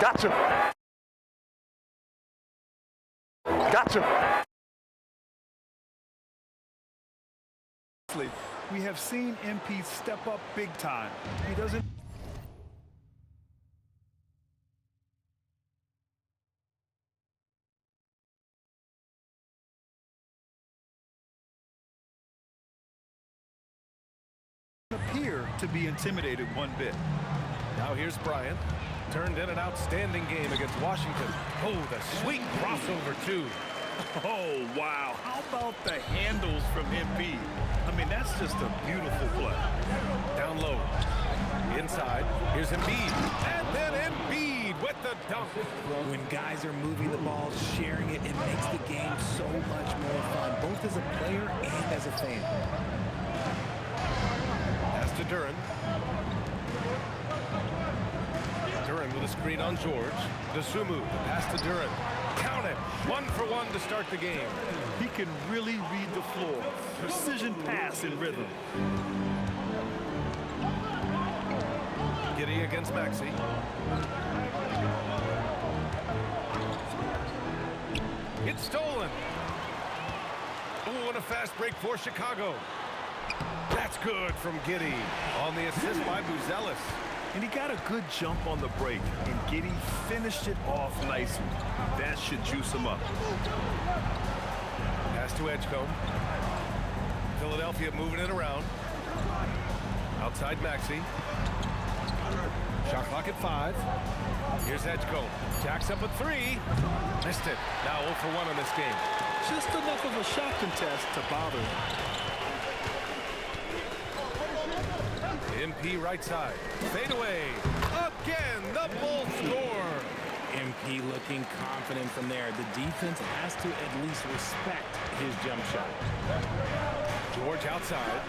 Gotcha. Gotcha. We have seen MP step up big time. He doesn't appear to be intimidated one bit. Now here's Bryant. Turned in an outstanding game against Washington. Oh, the sweet crossover, too. Oh, wow. How about the handles from MP? I mean, that's just a beautiful play. Down low. Inside. Here's Embiid. And then Embiid with the dunk. When guys are moving the ball, sharing it, it makes the game so much more fun, both as a player and as a fan. Pass to Duren. Duren with a screen on George. Dosunmu. Pass to Duren. Count it. 1 for 1 to start the game. He can really read the floor. Precision pass in rhythm. Giddey against Maxey. It's stolen. Oh, and a fast break for Chicago. That's good from Giddey on the assist by Buzelis. And he got a good jump on the break, and Giddey finished it off nicely. That should juice him up. Pass to Edgecombe. Philadelphia moving it around. Outside Maxey. Shot clock at 5. Here's Edgecombe. Jacks up a 3. Missed it. Now 0 for 1 in this game. Just enough of a shot contest to bother him. MP right side. Fade away. Again, the Bulls score. MP looking confident from there. The defense has to at least respect his jump shot. George outside.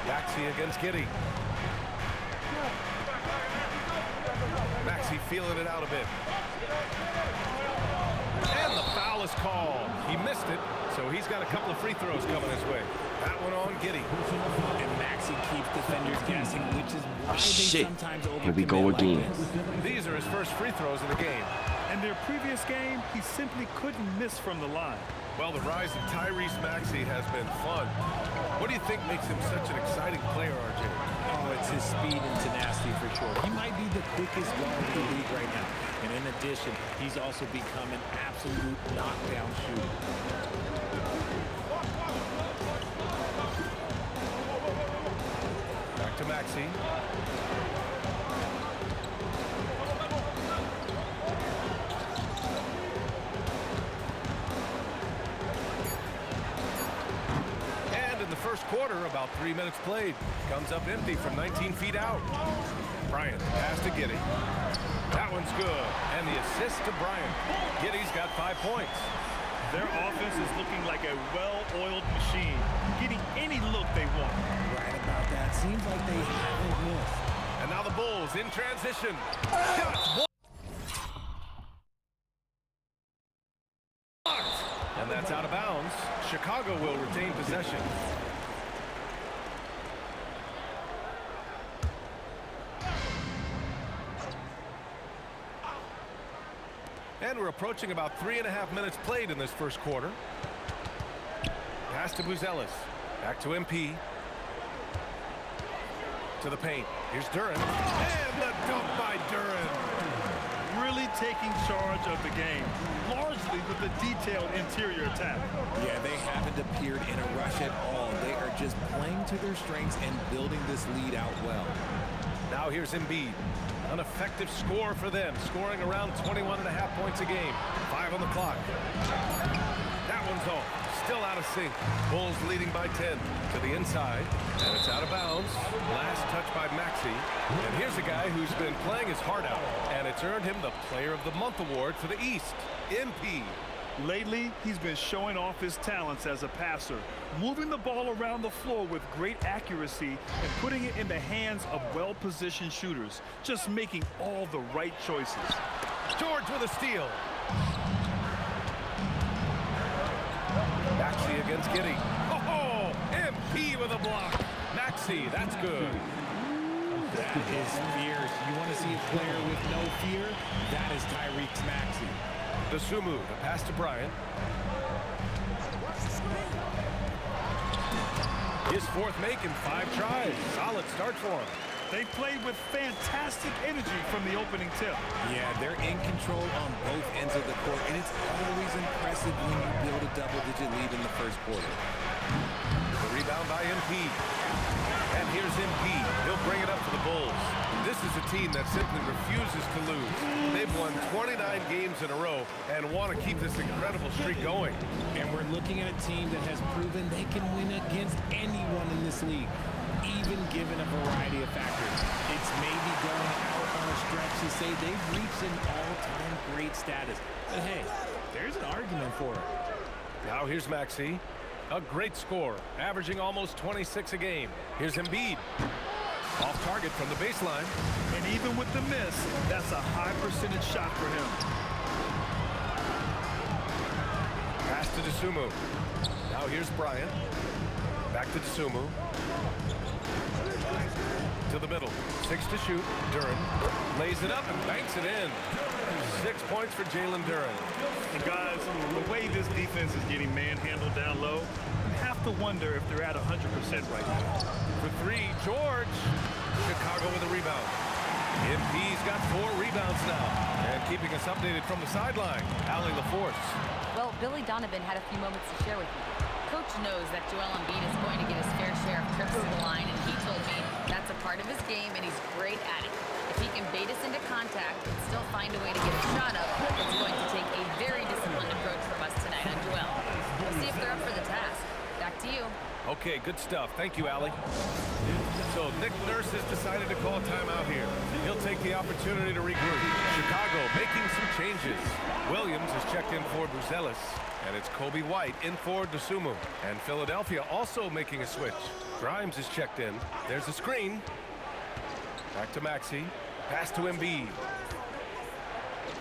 Maxey against Giddey. Maxey feeling it out a bit. And the foul is called. He missed it, so he's got a couple of free throws coming his way. That one on Giddey. And Maxey keeps defenders guessing, which is why they sometimes overcommit. Here we go again. These are his first free throws of the game. In their previous game, he simply couldn't miss from the line. Well, the rise of Tyrese Maxey has been fun. What do you think makes him such an exciting player, RJ? Oh, it's his speed and tenacity for sure. He might be the quickest guard in the league right now. And in addition, he's also become an absolute knockdown shooter. Back to Maxey. And in the first quarter, about 3 minutes played. Comes up empty from 19 feet out. Bryant, pass to Giddey. That one's good. And the assist to Bryant. Giddey's got 5 points. Their offense is looking like a well-oiled machine, getting any look they want. Right about that. Seems like they haven't missed. And now the Bulls in transition. Shots blocked. And that's out of bounds. Chicago will retain possession. And we're approaching about 3.5 minutes played in this first quarter. Pass to Buzelis. Back to MP. To the paint. Here's Duren. And the dunk by Duren. Really taking charge of the game, largely with the detailed interior attack. Yeah, they haven't appeared in a rush at all. They are just playing to their strengths and building this lead out well. Now here's Embiid. An effective score for them, scoring around 21.5 points a game. 5 on the clock. That one's off. Still out of sync. Bulls leading by 10 to the inside. And it's out of bounds. Last touch by Maxey. And here's a guy who's been playing his heart out. And it's earned him the Player of the Month award for the East. MP. Lately, he's been showing off his talents as a passer, moving the ball around the floor with great accuracy and putting it in the hands of well-positioned shooters, just making all the right choices. George with a steal. Maxey against Giddey. Oh, MP with a block. Maxey, that's good. That is fierce. You want to see a player with no fear? That is Tyrese Maxey. Dosunmu, the pass to Bryant. His fourth make in 5 tries. Solid start for him. They played with fantastic energy from the opening tip. Yeah, they're in control on both ends of the court, and it's always impressive when you build a double-digit lead in the first quarter. The rebound by MP. And here's MP. He'll bring it up for the Bulls. This is a team that simply refuses to lose. They've won 29 games in a row and want to keep this incredible streak going. And we're looking at a team that has proven they can win against anyone in this league, even given a variety of factors. It's maybe going out on a stretch to say they've reached an all-time great status. But hey, there's an argument for it. Now here's Maxey. A great score, averaging almost 26 a game. Here's Embiid. Off target from the baseline. And even with the miss, that's a high percentage shot for him. Pass to Dosunmu. Now here's Bryant. Back to Dosunmu. To the middle. 6 to shoot. Duren lays it up and banks it in. 6 points for Jalen Duren. And guys, the way this defense is getting manhandled down low, you have to wonder if they're at 100% right now. For 3, George. Chicago with a rebound. MP's got 4 rebounds now. And keeping us updated from the sideline, Allie LaForce. Well, Billy Donovan had a few moments to share with me. Coach knows that Joel Embiid is going to get his fair share of trips to the line, and he told me that's a part of his game, and he's great at it. If he can bait us into contact and still find a way to get a shot up, it's going to take a very disciplined approach from us tonight on Joel. We'll see if they're up for the task. Back to you. Okay, good stuff. Thank you, Allie. So Nick Nurse has decided to call timeout here. He'll take the opportunity to regroup. Chicago making some changes. Williams has checked in for Bruzelis, and it's Kobe White in for Dosunmu. And Philadelphia also making a switch. Grimes is checked in. There's a screen. Back to Maxey. Pass to Embiid.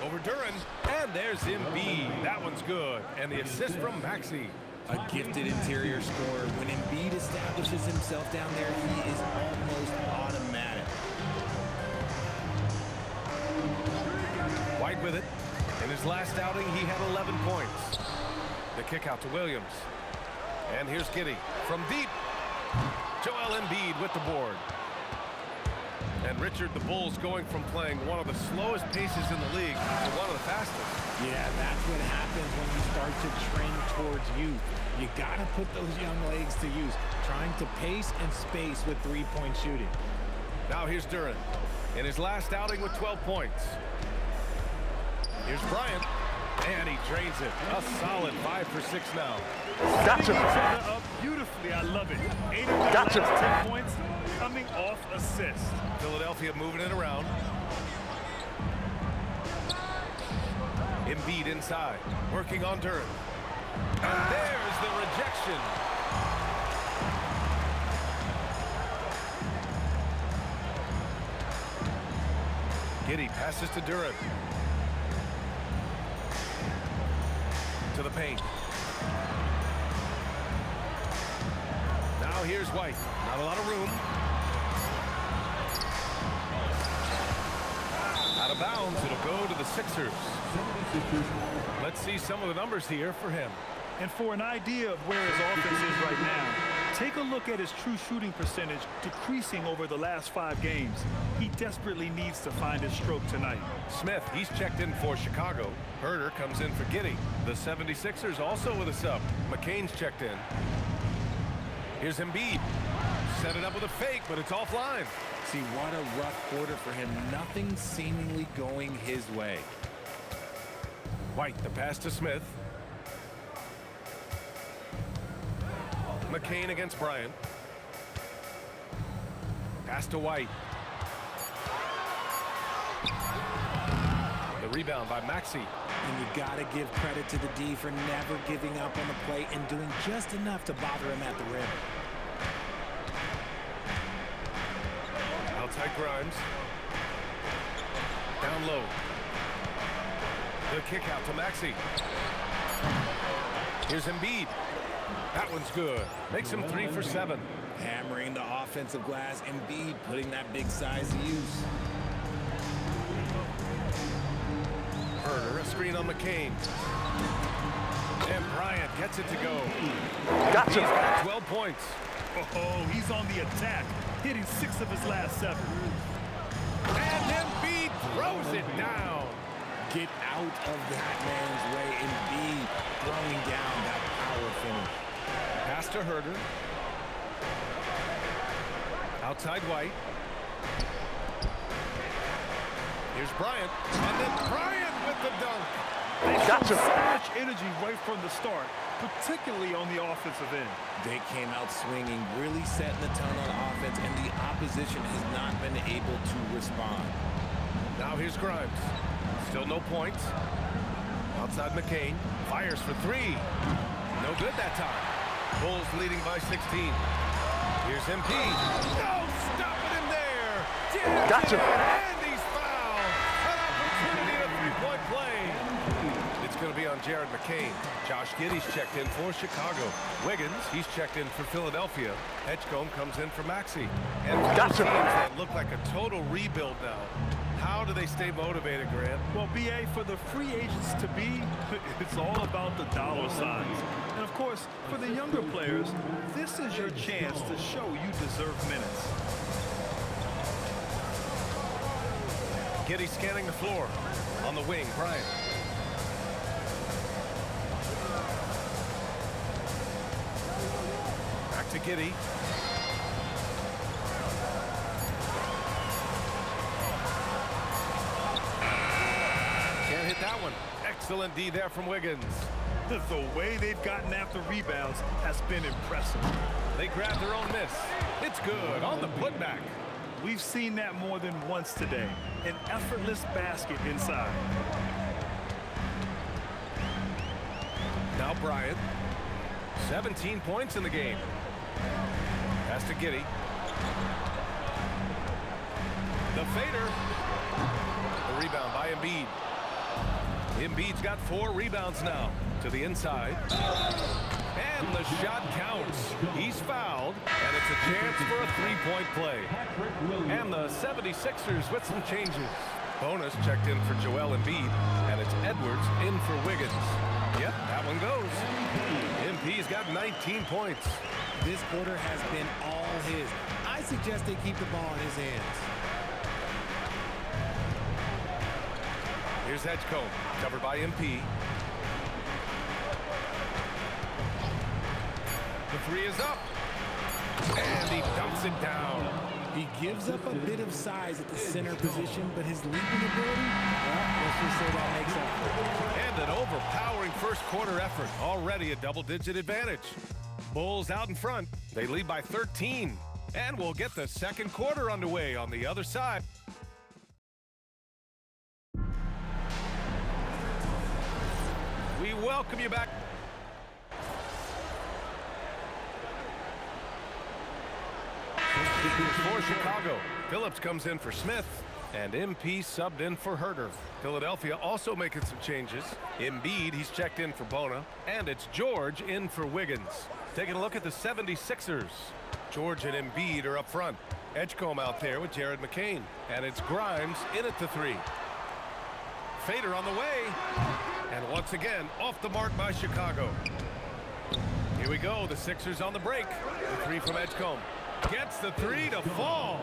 Over Duren. And there's Embiid. That one's good. And the assist from Maxey. A gifted interior scorer. When Embiid establishes himself down there, he is almost automatic. White with it. In his last outing, he had 11 points. The kick out to Williams. And here's Giddey from deep. Joel Embiid with the board. And Richard, the Bulls going from playing one of the slowest paces in the league to one of the fastest. Yeah, that's what happens when you start to trend towards youth. You got to put those young legs to use, trying to pace and space with three-point shooting. Now here's Duren in his last outing with 12 points. Here's Bryant, and he drains it. A solid 5 for 6 now. Setting each other up beautifully. I love it. 8 of their last 10 points coming off assist. Philadelphia moving it around. Embiid inside, working on Duren. And there's the rejection. Giddey passes to Duren. To the paint. Now here's White. Not a lot of room. Out of bounds, it'll go to the Sixers. Let's see some of the numbers here for him. And for an idea of where his offense is right now, take a look at his true shooting percentage decreasing over the last 5 games. He desperately needs to find his stroke tonight. Smith, he's checked in for Chicago. Herter comes in for Giddey. The 76ers also with a sub. McCain's checked in. Here's Embiid. Set it up with a fake, but it's offline. See, what a rough quarter for him. Nothing seemingly going his way. White, the pass to Smith. McCain against Bryant. Pass to White. The rebound by Maxey. And you got to give credit to the D for never giving up on the play and doing just enough to bother him at the rim. Outside Grimes. Down low. The kick out to Maxey. Here's Embiid. That one's good. Makes him 3 for 7. Hammering the offensive glass, Embiid putting that big size to use. Herder, a screen on McCain. And Bryant gets it to go. Gotcha. He's got 12 points. Oh, he's on the attack, hitting 6 of his last 7. And Embiid throws it down. Get out of that man's way. Embiid throwing down that power finish. Pass to Herder. Outside White. Here's Bryant. And then Bryant with the dunk. They Gotcha. showed so much energy right from the start, particularly on the offensive end. They came out swinging, really setting the tone on offense, and the opposition has not been able to respond. Now here's Grimes. Still no points. Outside McCain. Fires for 3. No good that time. Bulls leading by 16. Here's Embiid. No, stopping him there. Gotcha. And he's fouled. An opportunity, a three-point play. It's going to be on Jared McCain. Josh Giddey's checked in for Chicago. Wiggins, he's checked in for Philadelphia. Edgecombe comes in for Maxey. And for Gotcha. teams that look like a total rebuild now, how do they stay motivated, Grant? Well, BA, for the free agents to be, it's all about the dollar signs. And of course, for the younger players, this is your chance to show you deserve minutes. Giddey scanning the floor. On the wing, Bryant. Back to Giddey. Can't hit that one. Excellent D there from Wiggins. The way they've gotten after rebounds has been impressive. They grab their own miss. It's good on the putback. We've seen that more than once today. An effortless basket inside. Now Bryant. 17 points in the game. Pass to Giddey. The fader. The rebound by Embiid. Embiid's got 4 rebounds now. To the inside. And the shot counts. He's fouled. And it's a chance for a three-point play. And the 76ers with some changes. Bonus checked in for Joel Embiid. And it's Edwards in for Wiggins. Yep, that one goes. MP's got 19 points. This quarter has been all his. I suggest they keep the ball in his hands. Here's Edgecombe, covered by MP. The 3 is up. And he dumps it down. He gives up a bit of size at the center position, but his leaping ability, well, let's just say that makes up. And an overpowering first quarter effort. Already a double-digit advantage. Bulls out in front. They lead by 13. And we'll get the second quarter underway on the other side. We welcome you back. For Chicago, Phillips comes in for Smith, and MP subbed in for Herder. Philadelphia also making some changes. Embiid, he's checked in for Bona, and it's George in for Wiggins. Taking a look at the 76ers. George and Embiid are up front. Edgecombe out there with Jared McCain, and it's Grimes in at the 3. Fader on the way, and once again, off the mark by Chicago. Here we go, the Sixers on the break. The 3 from Edgecombe. Gets the 3 to fall.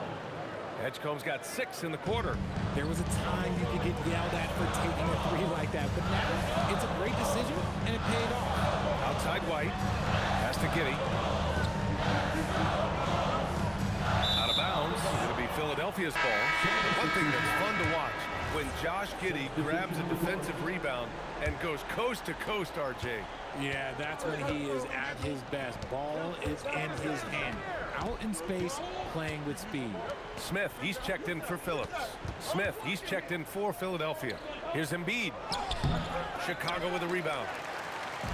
Edgecombe's got 6 in the quarter. There was a time you could get yelled at for taking a 3 like that, but now it's a great decision, and it paid off. Outside White. Pass to Giddey. Out of bounds. It'll be Philadelphia's ball. One thing that's fun to watch, when Josh Giddey grabs a defensive rebound and goes coast to coast, RJ. Yeah, that's when he is at his best. Ball is in his hand. Out in space, playing with speed. Smith, he's checked in for Phillips. Smith, he's checked in for Philadelphia. Here's Embiid. Chicago with a rebound.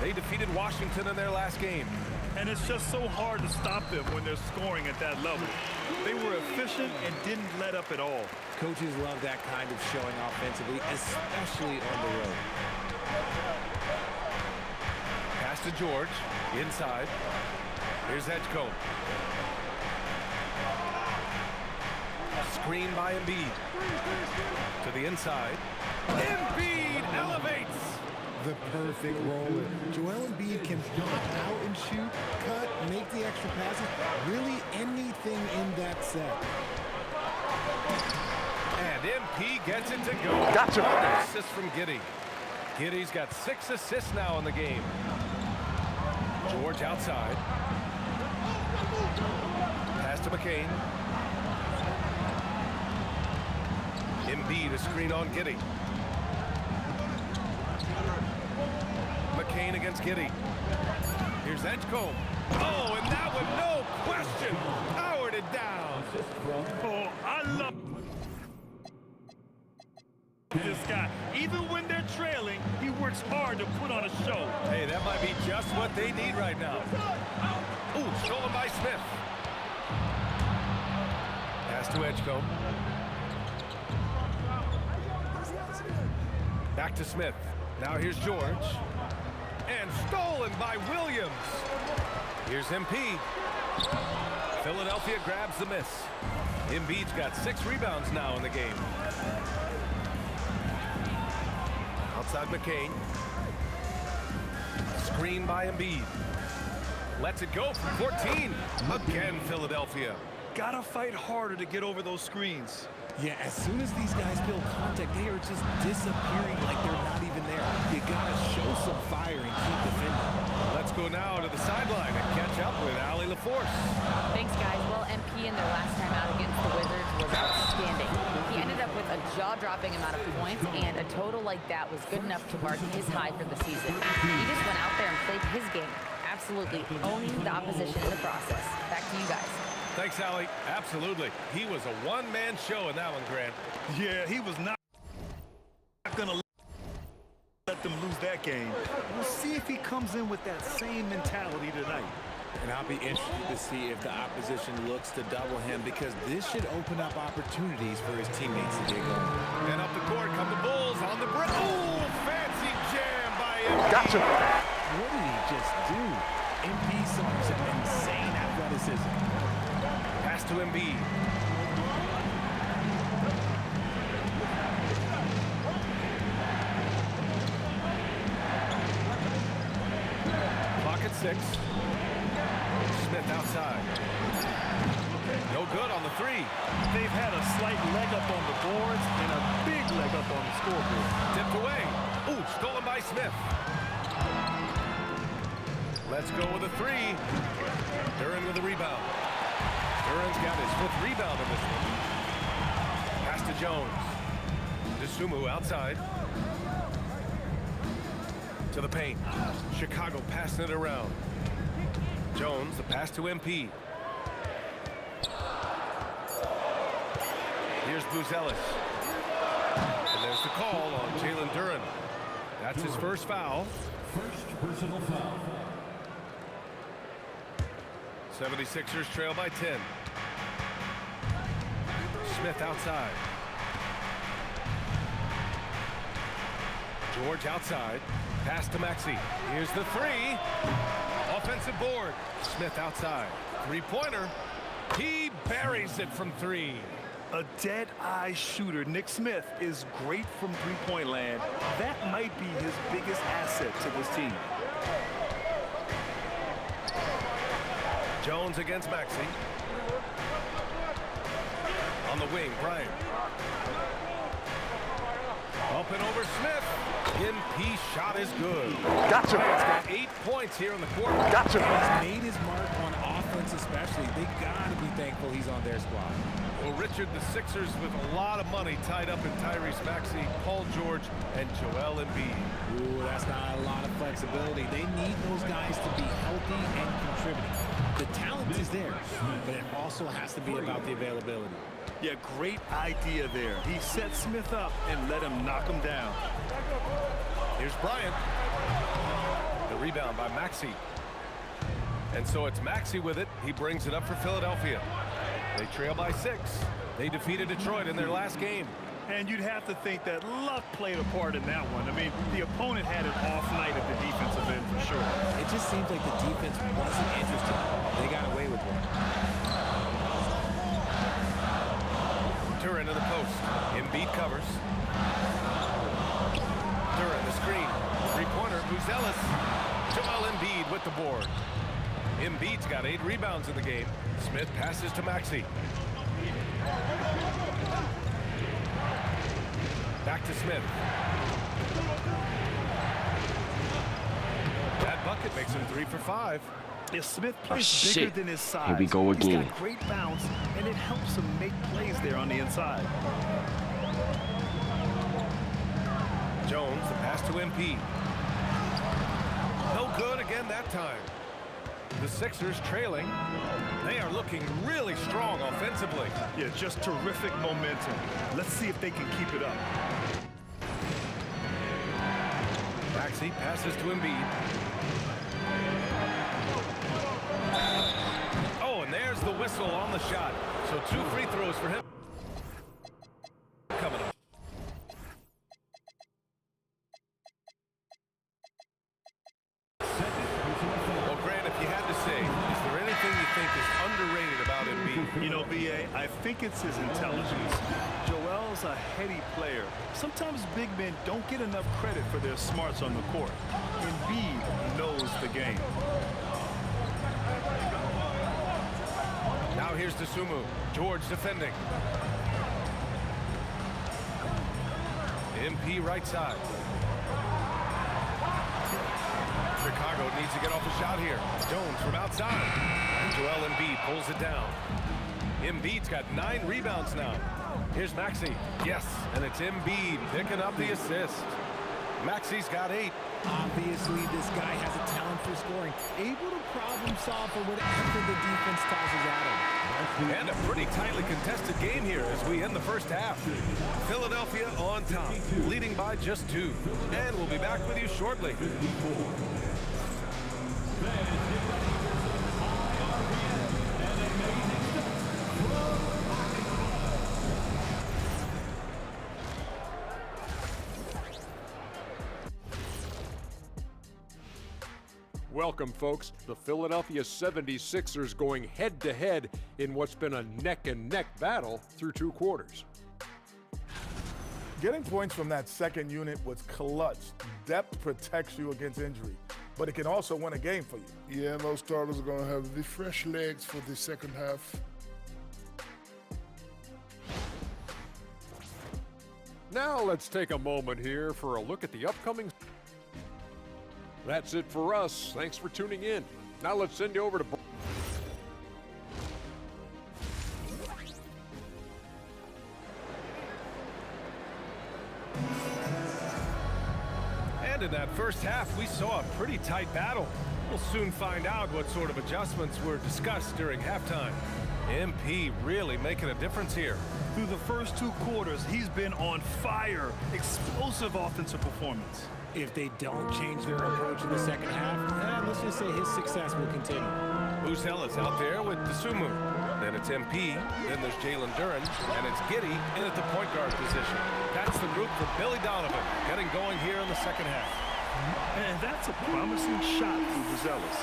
They defeated Washington in their last game. And it's just so hard to stop them when they're scoring at that level. They were efficient and didn't let up at all. Coaches love that kind of showing offensively, especially on the road. Pass to George. Inside. Here's Edgecombe. Screen by Embiid. To the inside. Embiid elevates. The perfect roller. Joel Embiid can out and shoot, cut, make the extra passes, really anything in that set. And MP gets it to go. Gotcha. An assist from Giddey. Giddey's got 6 assists now in the game. George outside. Pass to McCain. Embiid a screen on Giddey. McCain against Giddey. Here's Edgecombe. Oh, and that one, no question, powered it down. Oh, I love this guy. Even when they're trailing, he works hard to put on a show. Hey, that might be just what they need right now. Ooh, stolen by Smith. Pass to Edgecombe. Back to Smith. Now here's George. And stolen by Williams. Here's MP. Philadelphia grabs the miss. Embiid's got 6 rebounds now in the game. Outside McCain. Screen by Embiid. Lets it go from 14. Again, Philadelphia. Gotta fight harder to get over those screens. Yeah, as soon as these guys build contact, they are just disappearing like they're not even there. You gotta show some fire and keep defending. Let's go now to the sideline and catch up with Allie LaForce. Thanks, guys. Well, MP in their last time out against the Wizards was outstanding. He ended up with a jaw-dropping amount of points, and a total like that was good enough to mark his high for the season. He just went out there and played his game, absolutely owning the opposition in the process. Back to you guys. Thanks, Allie. Absolutely. He was a one-man show in that one, Grant. Yeah, he was not gonna let them lose that game. We'll see if he comes in with that same mentality tonight. And I'll be interested to see if the opposition looks to double him, because this should open up opportunities for his teammates to get going. And up the court come the Bulls on the break. Oh, fancy jam by MP. Gotcha. What did he just do? MP showing some insane athleticism. Pass to Embiid. Clock at 6. Smith outside. No good on the 3. They've had a slight leg up on the boards and a big leg up on the scoreboard. Tipped away. Ooh, stolen by Smith. Let's go with a 3. Duren with a rebound. Duren's got his 5th rebound in this one. Pass to Jones. DeSumo outside. To the paint. Chicago passing it around. Jones, the pass to MP. Here's Buzelis. And there's the call on Jalen Duren. That's his first foul. First personal foul. 76ers trail by 10. Smith outside. George outside. Pass to Maxey. Here's the 3. Offensive board. Smith outside. 3-pointer. He buries it from 3. A dead-eye shooter. Nick Smith is great from three-point land. That might be his biggest asset to this team. Jones against Maxey. On the wing, Bryant. Up and over Smith. MP shot is good. Gotcha. Bryant's got 8 points here in the quarter. Gotcha. He's made his mark on offense especially. They gotta be thankful he's on their squad. Well, Richard, the Sixers with a lot of money tied up in Tyrese Maxey, Paul George, and Joel Embiid. Ooh, that's not a lot of flexibility. They need those guys to be healthy and contributing. The talent is there, but it also has to be about the availability. Yeah, great idea there. He set Smith up and let him knock him down. Here's Bryant. The rebound by Maxey. And so it's Maxey with it. He brings it up for Philadelphia. They trail by 6. They defeated Detroit in their last game. And you'd have to think that luck played a part in that one. I mean, the opponent had an off night at the defensive end for sure. It just seems like the defense wasn't interested. They got away with one. Duren to the post. Embiid covers. Duren the screen. Three-pointer. Buzelis. Joel Embiid with the board. Embiid's got 8 rebounds in the game. Smith passes to Maxey. Back to Smith. That bucket makes him 3 for 5. If Smith plays shit. bigger than his size, Here we go he's again. got great bounce, and it helps him make plays there on the inside. Jones, the pass to MP. No good again that time. The Sixers trailing. They are looking really strong offensively. Yeah, just terrific momentum. Let's see if they can keep it up. Maxey passes to Embiid. Oh, and there's the whistle on the shot. So 2 free throws for him. Coming up. Well, Grant, if you had to say, is there anything you think is underrated about Embiid? You know, B.A., I think it's his intelligence. Joel's a heady player. Sometimes big men don't get enough credit for their smarts on the court. Embiid knows the game. Now here's Dosunmu. George defending. MP right side. Chicago needs to get off a shot here. Jones from outside. And Joel Embiid pulls it down. Embiid's got 9 rebounds now. Here's Maxey. Yes, and it's Embiid picking up the assist. Maxey's got 8. Obviously, this guy has a talent for scoring, able to problem solve for whatever the defense tosses at him. And a pretty tightly contested game here as we end the first half. Philadelphia on top, leading by just 2. And we'll be back with you shortly. Welcome, folks. The Philadelphia 76ers going head-to-head in what's been a neck-and-neck battle through 2 quarters. Getting points from that second unit was clutch. Depth protects you against injury, but it can also win a game for you. Yeah, and those starters are going to have the fresh legs for the second half. Now let's take a moment here for a look at the upcoming. That's it for us. Thanks for tuning in. Now let's send you over to. And in that first half, we saw a pretty tight battle. We'll soon find out what sort of adjustments were discussed during halftime. MP really making a difference here. Through the first 2 quarters, he's been on fire. Explosive offensive performance. If they don't change their approach in the second half, let's just say his success will continue. Buzelis out there with Dosunmu. Then it's MP. Then there's Jalen Duren. And it's Giddey in at the point guard position. That's the group for Billy Donovan getting going here in the second half. And that's a promising shot from Buzelis.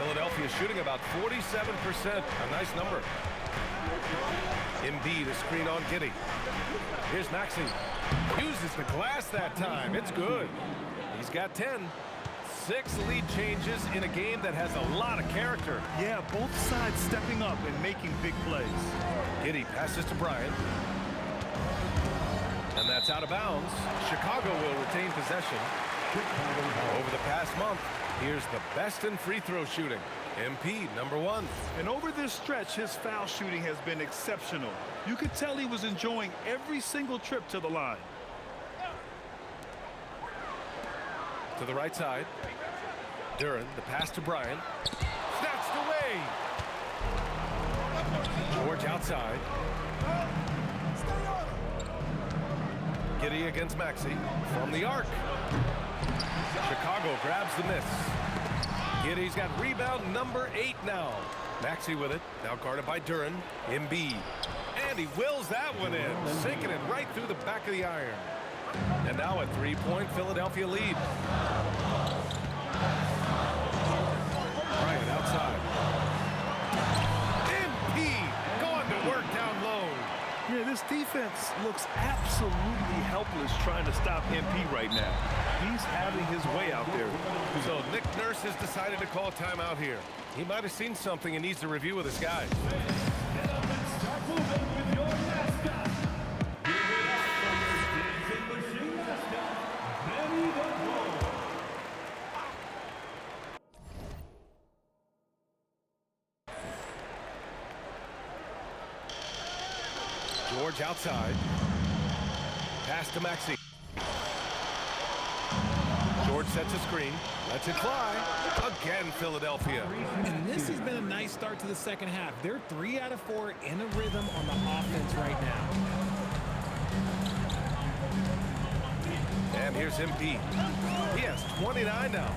Philadelphia shooting about 47%. A nice number. Embiid, a screen on Giddey. Here's Maxey. Uses the glass that time. It's good. He's got 10. 6 lead changes in a game that has a lot of character. Yeah, both sides stepping up and making big plays. Giddey passes to Bryant. And that's out of bounds. Chicago will retain possession. Over the past month, here's the best in free throw shooting. MP, number 1. And over this stretch, his foul shooting has been exceptional. You could tell he was enjoying every single trip to the line. To the right side. Duren, the pass to Bryant. Snatched away. George outside. Giddey against Maxey from the arc. Chicago grabs the miss. Giddey's got rebound number 8 now. Maxey with it, now guarded by Duren. Embiid. And he wills that one in, sinking it right through the back of the iron. And now a 3-point Philadelphia lead. Bryant outside. MP going to work down low. Yeah, this defense looks absolutely helpless trying to stop MP right now. He's having his way out there. So Nick Nurse has decided to call timeout here. He might have seen something and needs to review with his guys. Get up and start moving with your mascot. Give it up for your dancing machine mascot, Benny the Bull. George outside. Pass to Maxey. George sets a screen. Lets it fly. Again, Philadelphia. And this has been a nice start to the second half. They're 3 out of 4 in a rhythm on the offense right now. And here's MP. He has 29 now.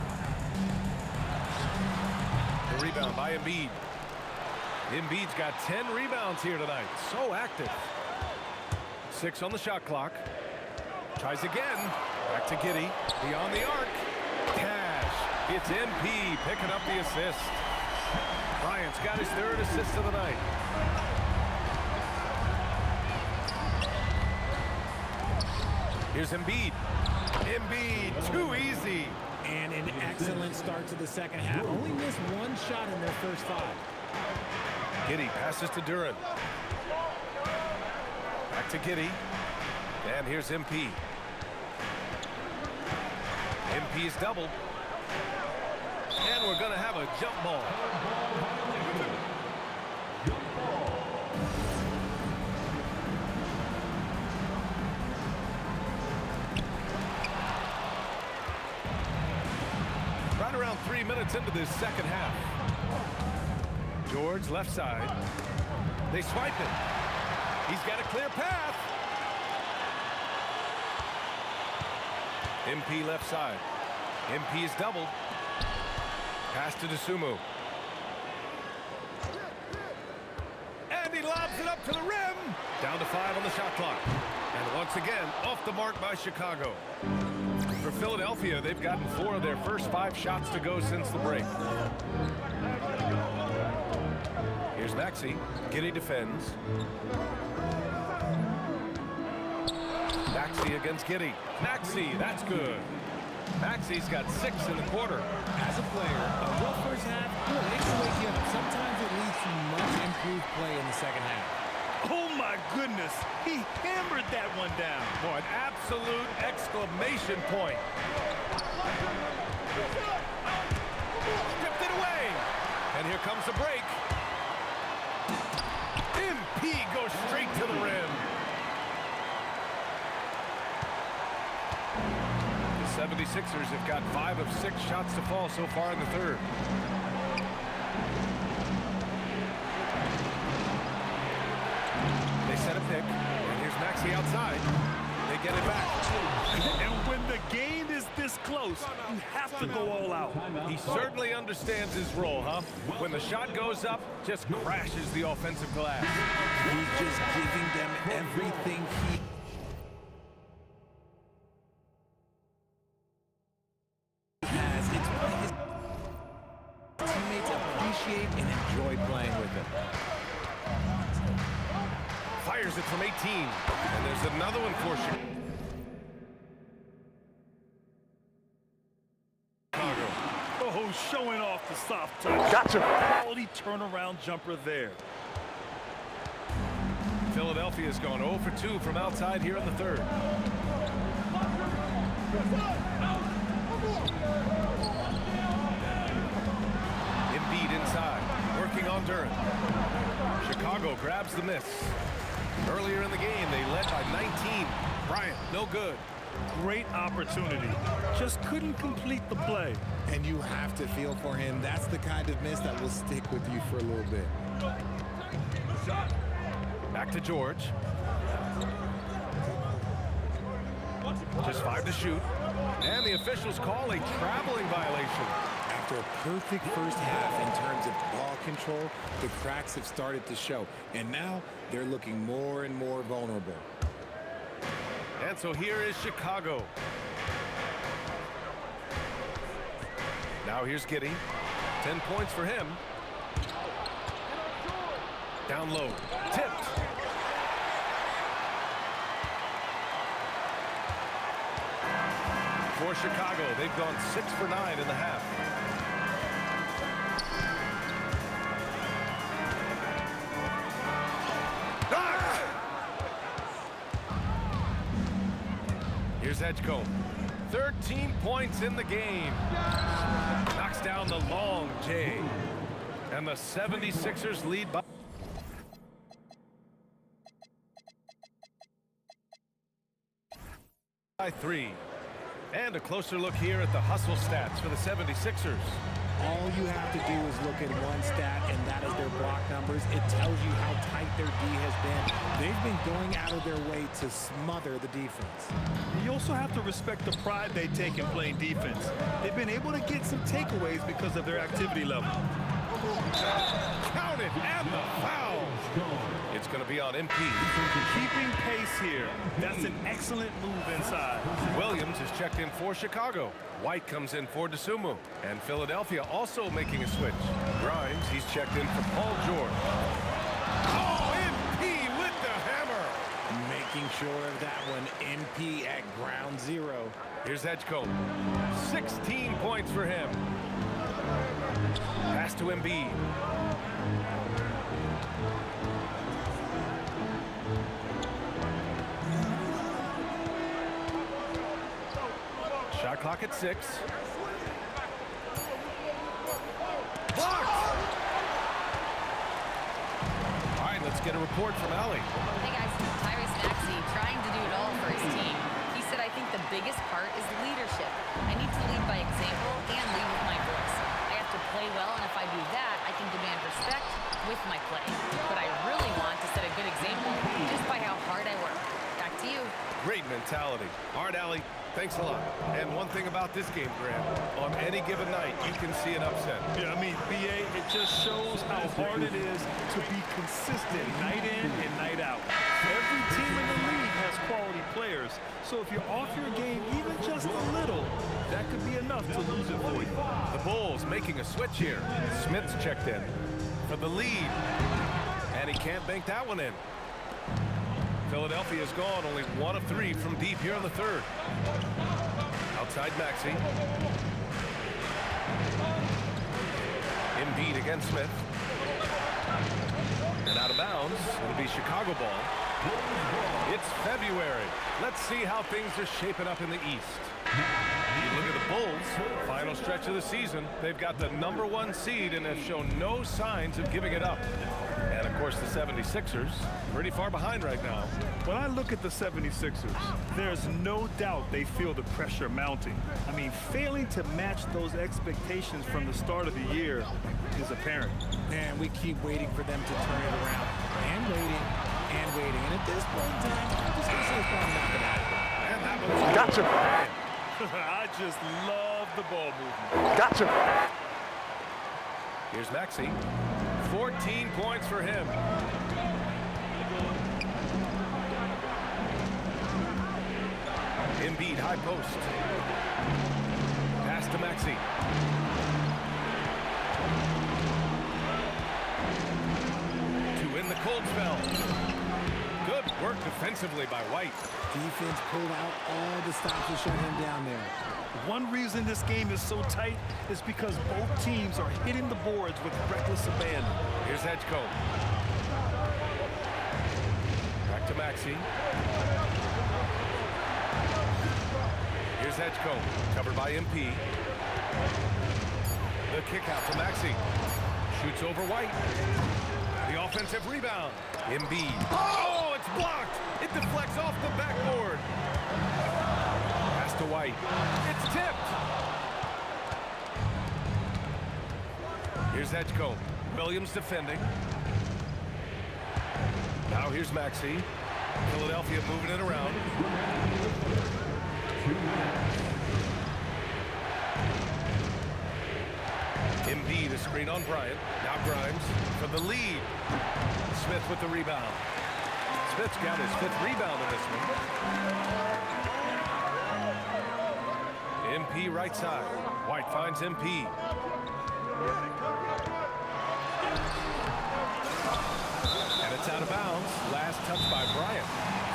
The rebound by Embiid. Embiid's got 10 rebounds here tonight. So active. 6 on the shot clock. Tries again. Back to Giddey. Beyond the arc. Cash. It's MP picking up the assist. Bryant's got his 3rd assist of the night. Here's Embiid. Embiid, too easy. And an excellent start to the second half. Only missed 1 shot in their first 5. Giddey passes to Duren. Back to Giddey. And here's MP. MP is doubled. And we're going to have a jump ball. Right around 3 minutes into this second half. George left side. They swipe it. He's got a clear path. MP left side. MP is doubled. Pass to DeSumo. And he lobs it up to the rim. Down to 5 on the shot clock. And once again, off the mark by Chicago. For Philadelphia, they've gotten 4 of their first 5 shots to go since the break. Here's Maxey. Giddey defends. Maxey against Giddey. Maxey, that's good. Maxey's got 6 in the quarter. As a player, a rough first half, it can wake you up. Sometimes it leads to much improved play in the second half. Oh my goodness, he hammered that one down. Boy, an absolute exclamation point. Stripped it away. And here comes the break. MP goes straight to the rim. The 76ers have got 5 of 6 shots to fall so far in the third. They set a pick, and here's Maxey outside. They get it back. And when the game is this close, you have to go all out. He certainly understands his role, huh? When the shot goes up, just crashes the offensive glass. He's just giving them everything he has. It's what his teammates appreciate and enjoy playing with him. Fires it from 18. And there's another one for Chicago. Oh, showing off the soft touch. Gotcha. Quality turnaround jumper there. Philadelphia's gone 0 for 2 from outside here in the third. Embiid inside, working on Duren. Chicago grabs the miss. Earlier in the game, they led by 19. Bryant, no good. Great opportunity. Just couldn't complete the play. And you have to feel for him. That's the kind of miss that will stick with you for a little bit. Back to George. Just 5 to shoot. And the officials call a traveling violation. After a perfect first half in terms of ball control, the cracks have started to show. And now they're looking more and more vulnerable. And so here is Chicago. Now here's Giddey. 10 points for him. Down low. Tipped. For Chicago, they've gone 6 for 9 in the half. Here's Edgecombe. 13 points in the game. Knocks down the long J. And the 76ers lead by 3. And a closer look here at the hustle stats for the 76ers. All you have to do is look at one stat, and that is their block numbers. It tells you how tight their D has been. They've been going out of their way to smother the defense. You also have to respect the pride they take in playing defense. They've been able to get some takeaways because of their activity level. Counted, and the foul. It's going to be on MP. Keeping pace here. That's an excellent move inside. Williams is checked in for Chicago. White comes in for DeSumo. And Philadelphia also making a switch. Grimes, he's checked in for Paul George. Oh, MP with the hammer. Making sure of that one. MP at ground zero. Here's Edgecombe. 16 points for him. Pass to Embiid. Shot clock at 6. Blocked! All right, let's get a report from Allie. Hey guys, Tyrese Maxey trying to do it all for his team. He said, I think the biggest part is leadership. I need to lead by example and lead with my voice. I have to play well, and if I do that, I can demand respect with my play. But I really want to set a good example just by how hard I work. Back to you. Great mentality. All right, Allie, thanks a lot. And one thing about this game, Graham, on any given night, you can see an upset. Yeah, I mean, BA, it just shows how hard it is to be consistent night in and night out. Every team in the league has quality players, so if you're off your game even just a little, that could be enough to lose it for you. The Bulls making a switch here. Smith's checked in for the lead, and he can't bank that one in. Philadelphia's gone only 1 of 3 from deep here in the third. Outside Maxey. Embiid against Smith. And out of bounds. It'll be Chicago ball. It's February. Let's see how things are shaping up in the East. You look at the Bulls, final stretch of the season. They've got the #1 seed and have shown no signs of giving it up. And of course the 76ers, pretty far behind right now. When I look at the 76ers, there's no doubt they feel the pressure mounting. I mean, failing to match those expectations from the start of the year is apparent. Man, we keep waiting for them to turn it around. And waiting, and waiting. And at this point in time, I'm just going to say it's probably not going to happen. And that one's Gotcha. I just love the ball movement. Gotcha. Here's Maxey. 14 points for him. Embiid high post. Pass to Maxey. To win the cold spell. Good work defensively by White. Defense pulled out all the stops to shut him down there. One reason this game is so tight is because both teams are hitting the boards with reckless abandon. Here's Edgecombe. Back to Maxey. Here's Edgecombe, covered by MP. The kick out to Maxey. Shoots over White. The offensive rebound. Embiid. Oh, it's blocked. It deflects off the backboard. Pass to White. It's tipped. Here's Edgecombe. Williams defending. Now here's Maxey. Philadelphia moving it around. Embiid, a screen on Bryant. Now Grimes for the lead. Smith with the rebound. Smith's got his 5th rebound in this one. MP right side. White finds MP. And it's out of bounds. Last touch by Bryant.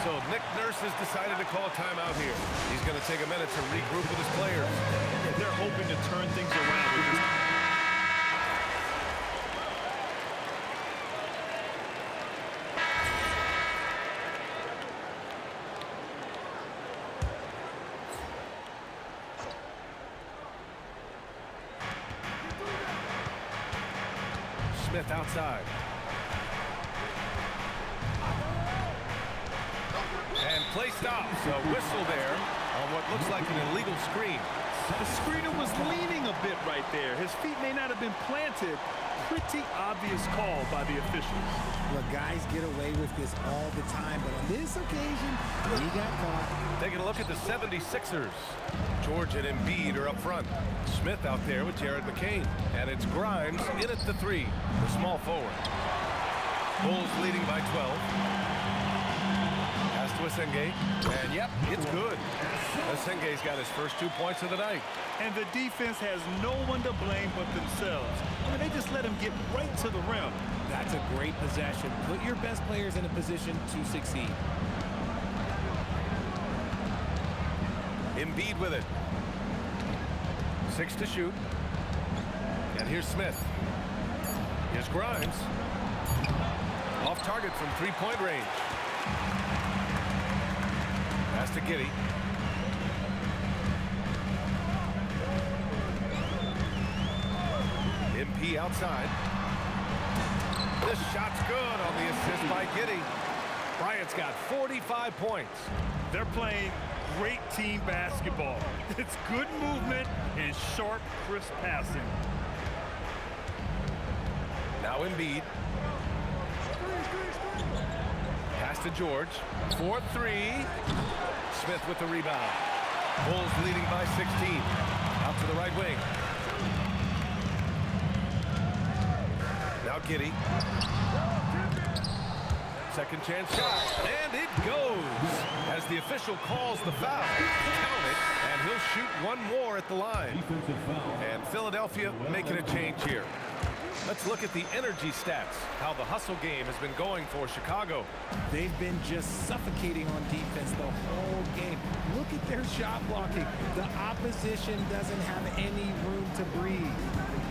So Nick Nurse has decided to call a timeout here. He's going to take a minute to regroup with his players. Yeah, they're hoping to turn things around with this. Smith outside. And play stops. A whistle there on what looks like an illegal screen. The screener was leaning a bit right there. His feet may not have been planted. Pretty obvious call by the officials. Look, guys get away with this all the time, but on this occasion, he got caught. Taking a look at the 76ers. George and Embiid are up front. Smith out there with Jared McCain. And it's Grimes in at the 3, the small forward. Bulls leading by 12. Pass to Asenge. And yep, it's good. Asenge's got his first 2 points of the night. And the defense has no one to blame but themselves. I mean, they just let him get right to the rim. That's a great possession. Put your best players in a position to succeed. Embiid with it. 6 to shoot. And here's Smith. Here's Grimes. Off target from 3-point range. Pass to Giddey. MP outside. This shot's good on the assist by Giddey. Bryant's got 45 points. They're playing great team basketball. It's good movement and sharp, crisp passing. Now Embiid. Pass to George. 4-3. Smith with the rebound. Bulls leading by 16. Out to the right wing. Now Giddey. Second chance shot. And it goes. As the official calls the foul. Count it. And he'll shoot one more at the line. And Philadelphia making a change here. Let's look at the energy stats, how the hustle game has been going for Chicago. They've been just suffocating on defense the whole game. Look at their shot blocking. The opposition doesn't have any room to breathe.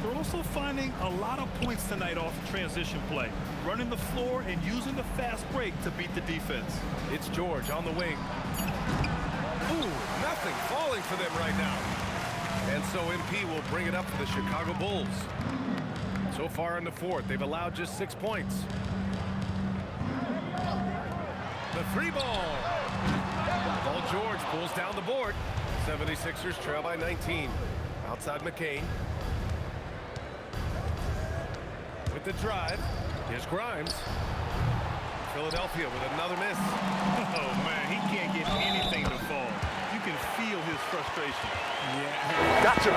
They're also finding a lot of points tonight off transition play, running the floor and using the fast break to beat the defense. It's George on the wing. Ooh, nothing falling for them right now. And so MP will bring it up for the Chicago Bulls. So far in the fourth, they've allowed just 6 points. The 3 ball. Paul George pulls down the board. 76ers trail by 19. Outside McCain. With the drive. Here's Grimes. Philadelphia with another miss. Oh, man, he can't get anything to fall. You can feel his frustration. Yeah. Gotcha.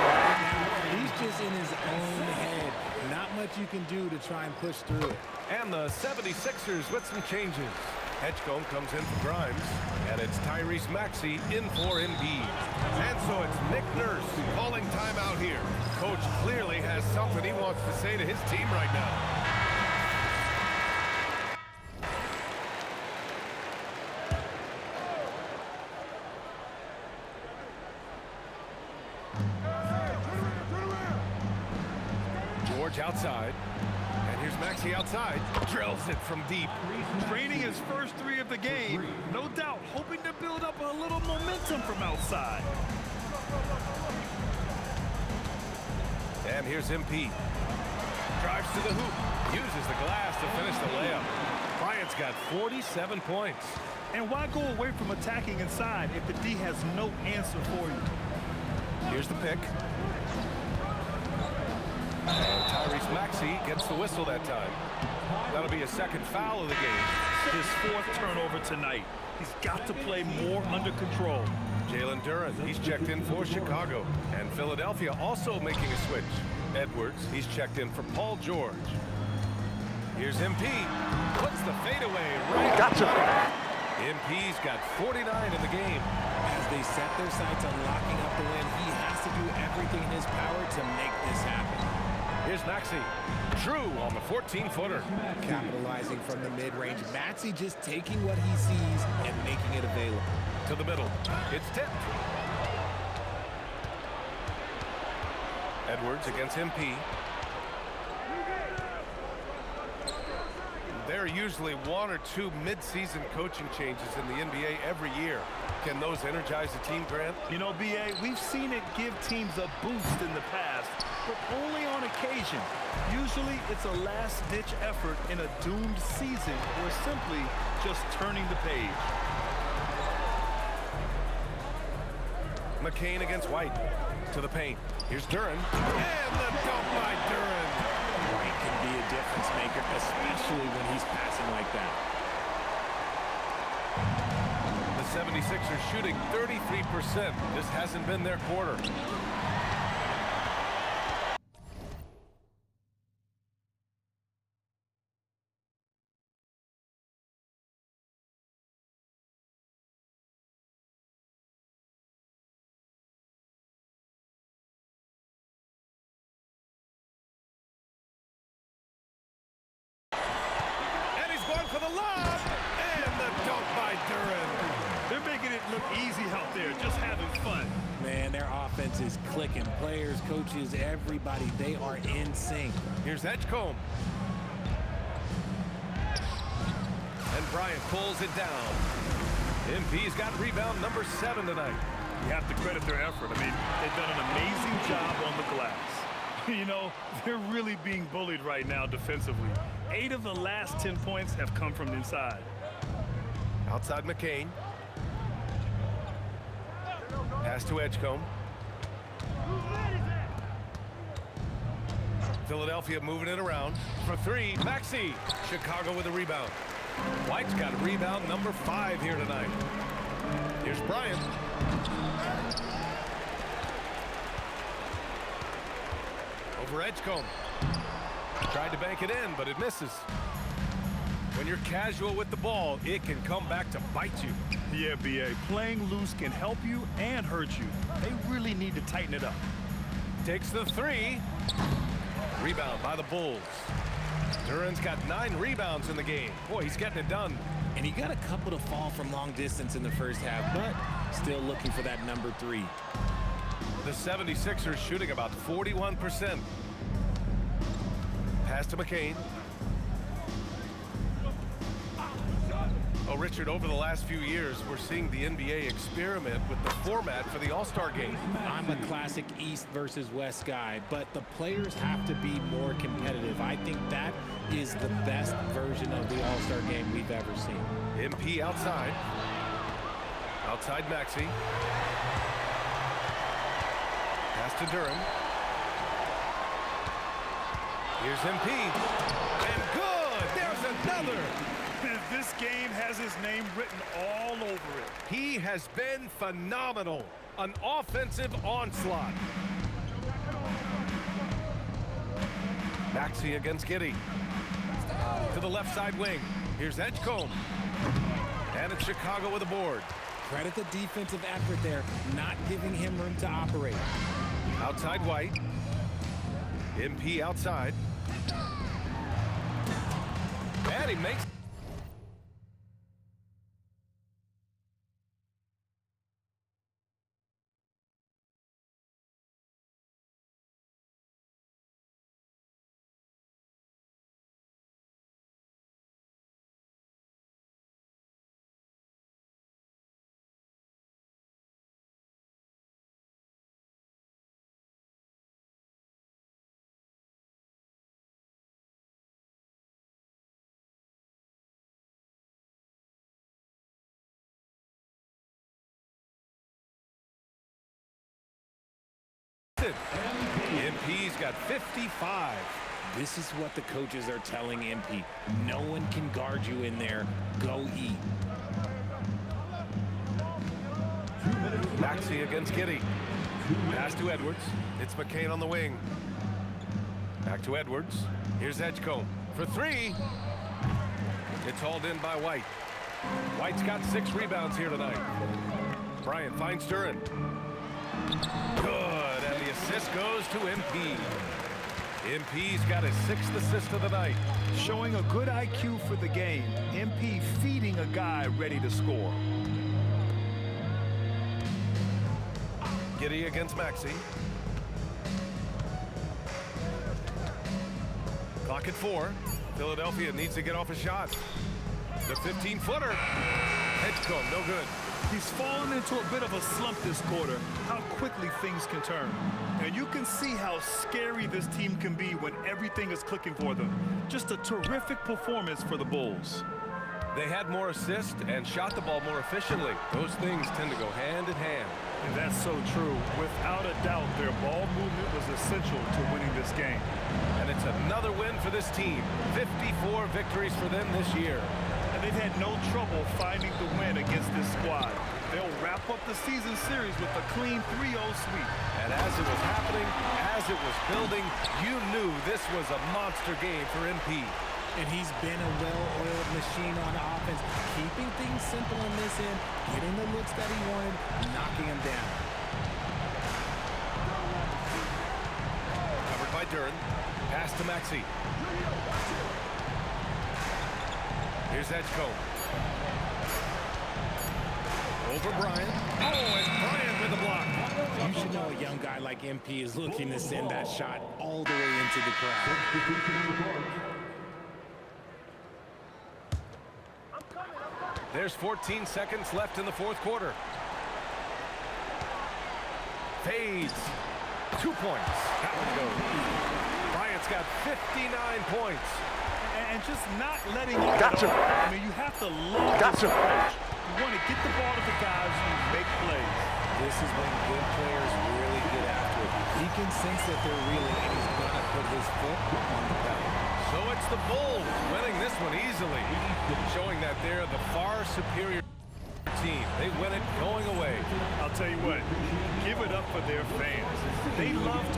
He's just in his own head. Not much you can do to try and push through it. And the 76ers with some changes. Edgecombe comes in for Grimes. And it's Tyrese Maxey in for Embiid. And so it's Nick Nurse calling timeout here. Coach clearly has something he wants to say to his team right now. George outside. And here's Maxey outside. Drills it from deep. Draining his first 3 of the game. No doubt hoping to build up a little momentum from outside. And here's MP. Drives to the hoop. Uses the glass to finish the layup. Bryant's got 47 points. And why go away from attacking inside if the D has no answer for you? Here's the pick. And Tyrese Maxey gets the whistle that time. That'll be a second foul of the game. His 4th turnover tonight. He's got to play more under control. Jalen Duren, he's checked in for Chicago. And Philadelphia also making a switch. Edwards, he's checked in for Paul George. Here's MP. Puts the fadeaway right. Gotcha. MP's got 49 in the game. As they set their sights on locking up the win, he has to do everything in his power to make this happen. Here's Maxey. True on the 14-footer. Capitalizing from the mid-range. Maxey just taking what he sees and making it available. To the middle. It's tipped. Edwards against MP. There are usually one or two mid-season coaching changes in the NBA every year. Can those energize the team, Grant? You know, B.A., we've seen it give teams a boost in the past, but only on occasion. Usually it's a last-ditch effort in a doomed season or simply just turning the page. McCain against White. To the paint. Here's Duren. And the dunk by Duren. White can be a difference maker, especially when he's passing like that. The 76ers shooting 33%. This hasn't been their quarter. For the lob, and the dunk by Duren. They're making it look easy out there, just having fun. Man, their offense is clicking. Players, coaches, everybody, they are in sync. Here's Edgecombe. And Bryant pulls it down. MP's got rebound number 7 tonight. You have to credit their effort. I mean, they've done an amazing job on the glass. You know, they're really being bullied right now defensively. 8 of the last 10 points have come from inside. Outside McCain. Pass to Edgecombe. Philadelphia moving it around. For 3, Maxey. Chicago with a rebound. White's got rebound number 5 here tonight. Here's Bryant. Over Edgecombe. Tried to bank it in, but it misses. When you're casual with the ball, it can come back to bite you. Yeah, B.A., playing loose can help you and hurt you. They really need to tighten it up. Takes the 3. Rebound by the Bulls. Duren's got 9 rebounds in the game. Boy, he's getting it done. And he got a couple to fall from long distance in the first half, but still looking for that number 3. The 76ers shooting about 41%. Pass to McCain. Oh, Richard, over the last few years, we're seeing the NBA experiment with the format for the All-Star game. I'm a classic East versus West guy, but the players have to be more competitive. I think that is the best version of the All-Star game we've ever seen. MP outside. Outside Maxey. Pass to Duren. Here's MP. And good! There's another! This game has his name written all over it. He has been phenomenal. An offensive onslaught. Maxey against Giddey. To the left side wing. Here's Edgecombe. And it's Chicago with a board. Credit the defensive effort there, not giving him room to operate. Outside White. MP outside. And he makes... MP's got 55. This is what the coaches are telling MP. No one can guard you in there. Go eat. Maxey against Giddey. Pass to Edwards. It's McCain on the wing. Back to Edwards. Here's Edgecombe for three. It's hauled in by White. White's got 6 rebounds here tonight. Bryant finds Duren. Good, and the assist goes to MP. MP's got his 6th assist of the night. Showing a good IQ for the game. MP feeding a guy ready to score. Giddey against Maxey. Clock at 4. Philadelphia needs to get off a shot. The 15-footer. Edgecombe, no good. He's fallen into a bit of a slump this quarter. How quickly things can turn. And you can see how scary this team can be when everything is clicking for them. Just a terrific performance for the Bulls. They had more assists and shot the ball more efficiently. Those things tend to go hand in hand. And that's so true. Without a doubt, their ball movement was essential to winning this game. And it's another win for this team. 54 victories for them this year. And they've had no trouble finding the win against this squad. They'll wrap up the season series with a clean 3-0 sweep. And as it was happening, as it was building, you knew this was a monster game for MP. And he's been a well-oiled machine on offense, keeping things simple in this end, getting the looks that he wanted, knocking him down. Covered by Duren. Pass to Maxey. Here's Edgecombe. Over Bryant. Oh, and Bryant with the block. You should know a young guy like MP is looking to send that shot all the way into the crowd. There's 14 seconds left in the 4th quarter. Fades. 2 points. That one goes. Bryant's got 59 points. And just not letting it Gotcha. go. I mean, you have to love Gotcha. this approach. You want to get the ball to the guys who make plays. This is when good players really get after it. He can sense that they're reeling, and he's going to put his foot on the pedal. So it's the Bulls winning this one easily, showing that they're the far superior team. They win it going away. I'll tell you what, give it up for their fans. They loved